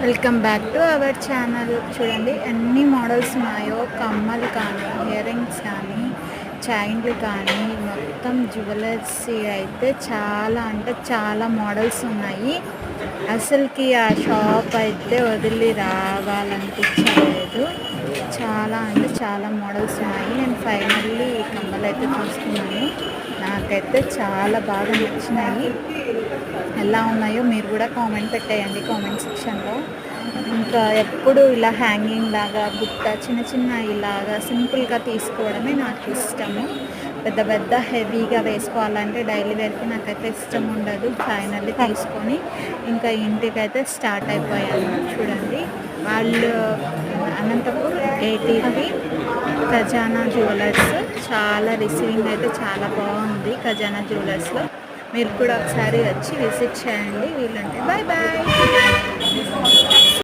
Welcome back to our channel. చూడండి ఎన్ని models ఉన్నాయో, కమ్మలు కానీ, ఇయర్ రింగ్స్ కానీ, చైన్లు కానీ, మొత్తం జ్యువెలర్స్ అయితే చాలా అంటే చాలా మోడల్స్ ఉన్నాయి. అసలుకి ఆ షాప్ అయితే వదిలి రావాలనిపించలేదు. చాలా అంటే చాలా మోడల్స్ ఉన్నాయి. నేను ఫైనల్లీ ఈ కమ్మలు అయితే చూసుకున్నాను. నాకైతే చాలా బాగా నచ్చినాయి. ఎలా ఉన్నాయో మీరు కూడా కామెంట్ పెట్టేయండి కామెంట్ సెక్షన్లో. ఇంకా ఎప్పుడు ఇలా హ్యాంగింగ్ లాగా బుట్ట చిన్న చిన్న ఇలాగా సింపుల్గా తీసుకోవడమే నాకు ఇష్టము. పెద్ద పెద్ద హెవీగా వేసుకోవాలంటే డైలీ వేర్కి నాకైతే ఇష్టం ఉండదు. ఫైనల్లీ తీసుకొని ఇంకా ఇంటికైతే స్టార్ట్ అయిపోయాను. చూడండి వాళ్ళు అనంతపూర్ 83 ఖజానా జ్యువెలర్స్. చాలా రిసీవింగ్ అయితే చాలా బాగుంది ఖజానా జ్యువెలర్స్లో. మీరు కూడా ఒకసారి వచ్చి విజిట్ చేయండి వీలుంటే. Bye bye.